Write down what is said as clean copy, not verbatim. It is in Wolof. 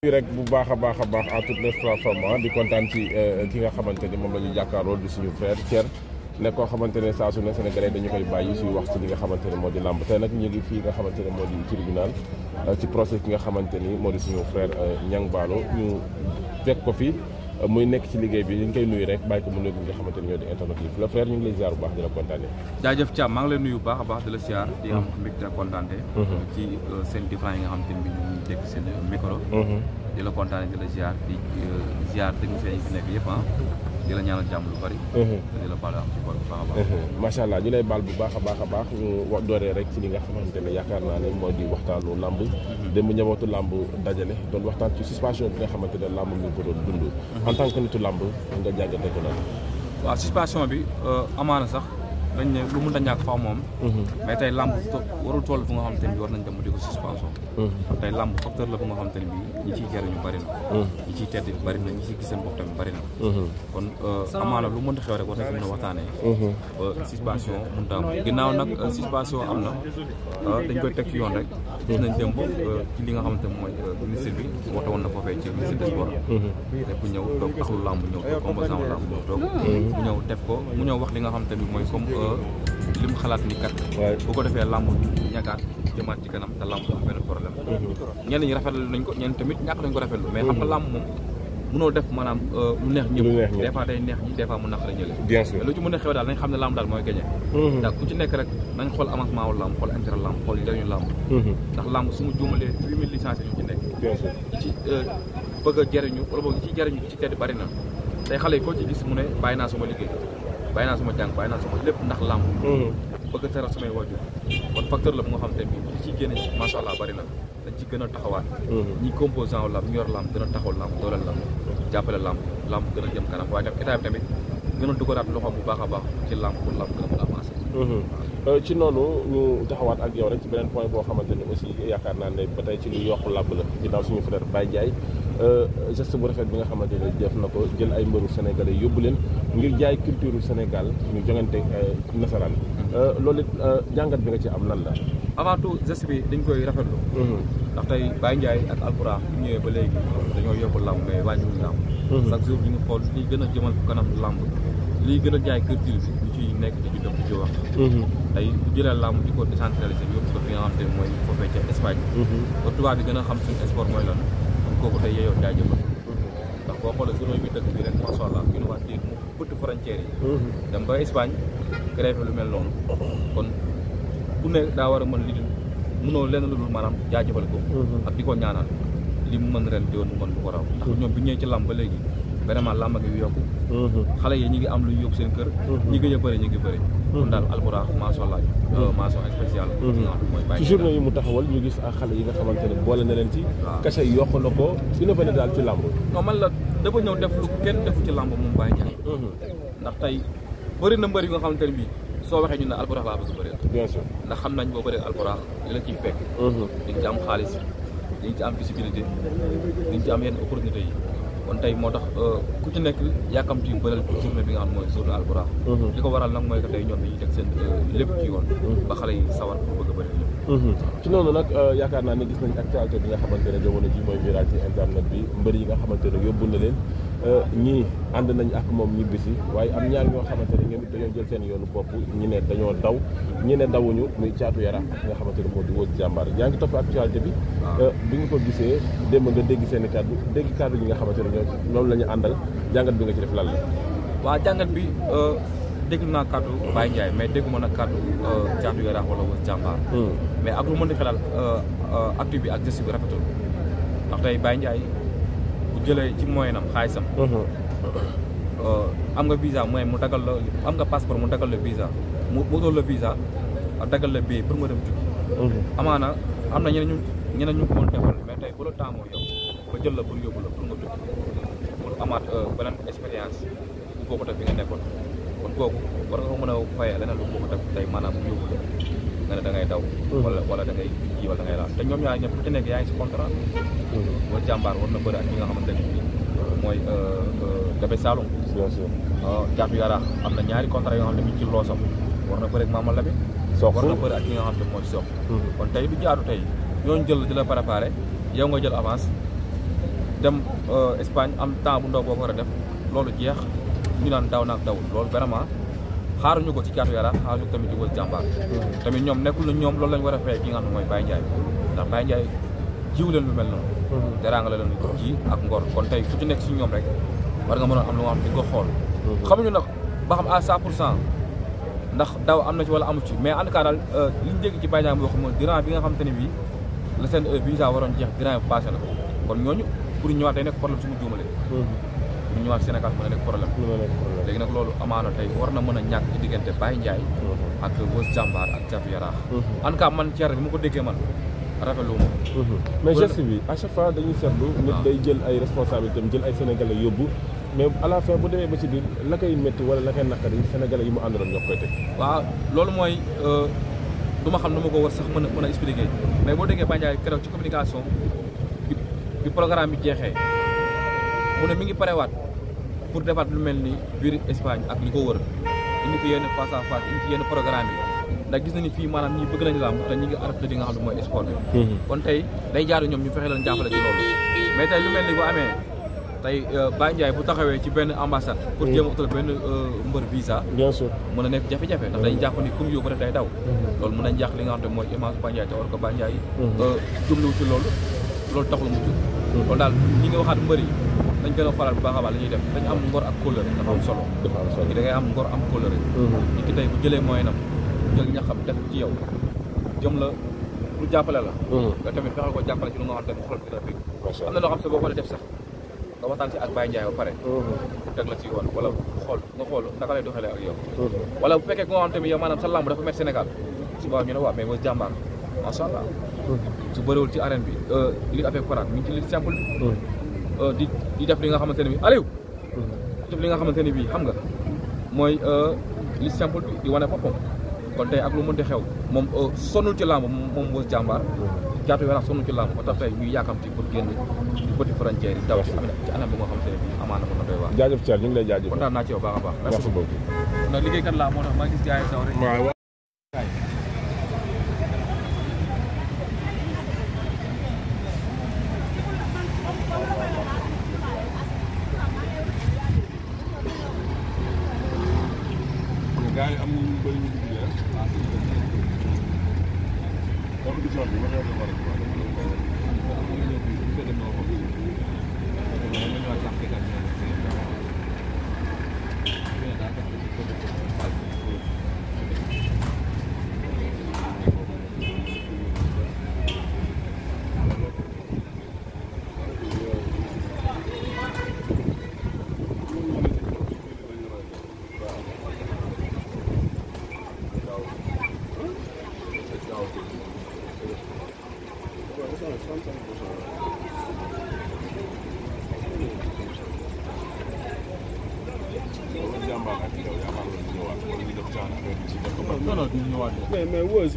rek bu baax a baax à toutes les plateformes di kontaan ci ki nga xamante ni moom la ñu jàkkaarloo di suñu frère Thier ne koo xamante ne saa su ne Sénégalais dañu koy bàyyi suy wax ci li nga xamante ne moo di làmb tey nag ñu ngi fii nga xamante ne moo di tribunal ci procès ki nga xamante ni moo di suñu frère Niang Ballo ñu fekk ko fi muy nekk ci liggéey bi ñu ngi koy nuyu rek bàyyi ko mu nuyu nga xamante ni ñoo di internet yi le frère ñu ngi lay ziar bu baax di la kontaanee. jaajëf Thiam maa ngi lay nuyu bu baax a baax di la ziar di am mbégte ak kontaante ci seen différents yi nga xamante ni bi ñu ngi dégg seen micro di la kontaane di la ziar di ziar techniciens yi fi nekk yëpp di la ñaanal jàmm lu bari di la baal am ci bu baax a baax macha allah ñu lay baal bu baax a baax ñu dooree rek ci li nga xamante ne yaakaar naa ne moo di waxtaanu làmb démb njabootu làmb dajale doon waxtaan ci suspension bi nga xamante ne làmb mi ngi ko doon dund en tant que nitu làmb nga jàngate ko noonu. waaw suspension bi amaana sax dañ ne lu mun a ñàkk faaw moom mais tey làmb warul toll fu nga xamante ne bi war nañ dem di ko suspension tey làmb facteur la bu nga xamante ne bi ñi ciy jariñu bari na ñi ciy tedd bari na ñi ciy gis seen bopp tamit bari na kon amaana lu mënta xew rek war nañ ko mën a waxtaanee ba suspension mun ta am ginnaaw nag suspension am na dañ koy teg ci yoon rek gis nañ démb ci li nga xamante ne mooy ministre bi woote woon na foofee ci ministre des sports te ku ñëw toog axlu làmb ñëw toog composant làmb ñëw toog mu ñëw def ko mu ñëw wax li nga xamante ne bi mooy comme li mu xalaat ni kat bu ko defee làmb ñagaat jëmaat ci kanam te làmb am benn problème ñenn ñi rafetlu nañ ko ñenn tamit ñàkk nañ ko rafetlu mais xam nga làmb moom mënoo def maanaam lu neex ñëpp des fois day neex ñi des fois mu naqari ñële bien sûr lu ci mën a xew daal nañ xam ne làmb daal mooy gagné ndax ku ci nekk rek nañ xool avancement wu làmb xool intérêt làmb xool njëriñu làmb ndax làmb sumu juumalee 8000 licences ñu ci nekk ñi ci bëgg a jëriñu wala boog ñi ci jëriñu ci tedd bari na tey xale yi koo ci gis mu ne bàyyi naa sama liggéey bàyyi naa sama jàng bàyyi naa sama lépp ndax làmb bëgg a teral samay waajur kon facteur la bu nga xam te bi li ciy génne macha allah bari na dañ ci gën a taxawaat ñi composant wu làmb ñu yor làmb gën a taxaw làmb dooleel làmb jàppale làmb gën a jëm kanam waaye tam état bi tamit gën a dugalaat loxo bu baax a baax ci làmb pour làmb gën a mën a avancé ci noonu ñu taxawaat ak yow rek ci beneen point boo xamante ne aussi yaakaar naa ne ba tey ci lu yokku làmb la ginnaaw suñu frère Baye Ndiaye geste bu rafet bi nga xamante ne def na ko jël ay mbëru sénégalais yóbbu leen ngir jaay culture Sénégal ñu jongante nasaraan loolu it jàngat bi nga ci am lan la. avant tout geste bi dañ koy rafetlu ndax tey Baye Ndiaye ak Alpura bu ñëwee ba léegi dañoo yokku làmb mais wàññiwuñu làmb chaque jour ñu ngi xool liy gën a jëmal kanam làmb liy gën a jaay culture bi ñu ciy nekk di ci def di ci wax tey bu jëlee làmb di ko décentralisé yóbbu ko fi nga xam te mooy foofee ca Espagne ba tubaab bi gën a xam suñu sport mooy lan kon kooku tey yeeyoo jaajëfal ndax boo xoolee gënoo bi dëkk bi rek macha allah ñu ne waa dégg mu bëtt frontières yi dem ba Espagne créé lu mel noonu kon ku ne daa war a mën li mënoo lenn lu dul maanaam jaajëfal ko ak di ko ñaanal li mu mën ren diwoon mu mën bu ko raw ndax ñoom bi ñëwee ci làmb ba léegi vraiment làmb ngi yokku xale yi ñi ngi am lu yóbbu seen kër ñi gëj a bëri ñi ngi bëri kon daal Alburaax macha allah mention spéciale mooy bàyyi ci journée yi mu taxawal ñu gis ak xale yi nga xamante ne boole na leen ci kase yokk na ko dina fa ne daal ci làmb non man la dafa ñëw def lu kenn defu ci làmb moom Baye Ndiaye ndax tey bëri na mbër yi nga xamante ne bii soo waxee ñu ne Alburaax laa bëgg bëri bien sûr ndax xam nañ boo bëri Alburaax li la ciy fekk di nga ci am xaalis di nga ci am visibilité di nga ci am yenn opportunité yi kon tey moo tax ku ci nekk yàkkamti bëral journée bi nga xam mooy journée Alburaax li ko waral nag mooy que tey ñoom dañuy teg seen lépp ci yoon ba xale yi sawar pour bëgg a bëri ci noonu nag yaakaar naa ne gis nañ actualité bi nga xamante ne jamono ji mooy viral ci internet bi mbër yi nga xamante ne yóbbu na leen ñii ànd nañ ak moom ñibbisi waaye am ñaar ñoo xamante ne ñoom it dañoo jël seen yoonu bopp ñi ne dañoo daw ñi ne dawuñu muy Caatu Yaraax nga xamante ne moo di Wodj Jàmbaar yaa ngi topp actualité bi bi nga ko gisee démb nga dégg seen i kàddu dégg kàddu yi nga xamante ne loolu la ñu àndal jàngat bi nga ci def lan la waaw jàngat bi dégg naa kàddu Baye Ndiaye mais dégguma nag kàddu Caatu Yaraax wala Wodj Jàmbaar mais ak lu mën di xelal actu bi ak geste bi rafetul ndax tey Baye Ndiaye bu jëlee ci moyenam xaalisam am nga visa mooy mu dagal la am nga passeport mu dagal la visa mu wutal la visa dagal la billet pour nga dem tukki amaana am na ñeneen ñu ko mën defal mais tey bu la taamoo yow ba jël la pour yóbbu la pour nga tukki pour amaat beneen expérience bu bokkut ak bi nga nekkoon kon kooku war nga ko mën a fayee leneen lu bokkut ak tey maanaam mu yóbbu la nga ne da ngay daw wala da ngay kii wala da ngay laal te ñoom ñaar ñëpp ku ci nekk yaa ngi si contrat Wodj Jàmbaar war na bëri ak ñi nga xamante ne mooy Gabe Saloum Caatu Yaraax am na ñaari contrat yoo xam ne mi ngi ci loosam war na bëri ak Mama Labi war na bëri ak ñi nga xam ne mooy Sokh kon tey du jaadu tey ñooñu jël di la préparé yow nga jël avance dem Espagne am temps bu ndaw boo war a def loolu jeex ñu naan daw naag dawul loolu vraiment xaaruñu ko ci Caatu Yaraax xaaruñu ko tamit ci Weuz Diambar tamit ñoom nekkul na ñoom loolu lañ war a fay ki nga xam ne mooy Baye Ndiaye ndax Baye Ndiaye jiw leen lu mel noonu teraanga la leen ji ak ngor kon tey fu ci nekk si ñoom rek war nga mën a am lu nga xam di nga xool xamuñu nag ba xam à 100% ndax daw am na ci wala amu ci mais en tout cas daal li ñu dégg ci Baye Ndiaye mu wax mooy durant bi nga xam te ne bii la seen visa waroon jeex durant bi passé na kon ñooñu pour ñëwaat day nekk problème su mu juumale pour ñëwaat Sénégal mën a nekk problème léegi nag loolu amaana tey war na mën a ñàkk ci diggante Baye Ndiaye ak Weuz Diambar ak Caatu Yaraax en tout cas man Thierno bi mu ko déggee man rafetlu ma mais geste bi à chaque fois dañuy seetlu nit day jël ay responsabilités jël ay sénégalais yóbbu mais à la fin bu demee ba ci biir la koy métti wala la koy naqari sénégalais yi mu àndaloon ñoo koy teg waaw loolu mooy du ma xam nu ma ko war sax mën a expliquer mais boo déggee Baye Ndiaye keroog ci communication bi programme bi jeexee mu ne mi ngi parewaat pour defaat lu mel ni biir Espagne ak li ko wër indi fi yenn face à face indi fi yenn programme yi ndax gis nañu fii maanaam ñi bëgg nañu làmb te ñi ngi adapté li nga xam ne mooy sport bi kon tey day jaaru ñoom ñu fexe leen jàppale ci loolu mais tey lu mel ni bu amee tey Baye Ndiaye bu taxawee ci benn ambassade pour jéem a utal benn mbër visa bien sûr mën a nekk jafe-jafe ndax dañuy jàpp ni comme yóbbu rek day daw loolu mën nañ jàq li nga xam ne mooy image Baye Ndiaye te war ko Baye Ndiaye jubluwu ci loolu taxul mu jub loolu daal ñi nga waxaat mbër yi dañ gën a faral bu baax a baax li ñuy def dañu am ngor ak kóllëre dafa am solo ñi da ngay am ngor am kóllëre ñi ki tey bu jëlee mooy nam jël ña xam def ci yow jëm la pour jàppale la nga tamit fexeel ko jàppale ci lu nga xam tamit xool dina fekk am na loo xam se boo ko def sax nga waxtaan si ak Baye Ndiaye ba pare teg la ci yoon wala nga xool naka lay doxalee ak yow wala bu fekkee ku nga xam tamit yow maanaam sa lamb dafa métti Sénégal suba ñu ne waaw mais Weuz Diambar macha allah su bëriwul ci arène bi li avec paraat mi ngi ci li simple bi di def li nga xamante ne bi Aliou def li nga xamante ne bi xam nga mooy li simple bi di wane boppam kon tey ak lu mënti xew moom sonul ci làmb moom Weuz Diambar Caatu Yaraax sonul ci làmb ba tax tey ñuy yàkkamti pour génn ci petit frontière yi daw ci anam bi nga xamante ne bi amaana mën na doy waar jaajëf Thierno ñu ngi lay jaajëf kontaan naa ci yow baax a baax merci beaucoup ndax liggéeykat laa moo tax maa gis jaay saw rek gars yi am nañu bëri ñu dugg rek compétition bi ma ñëw war non non du ñëwaat mais Weuz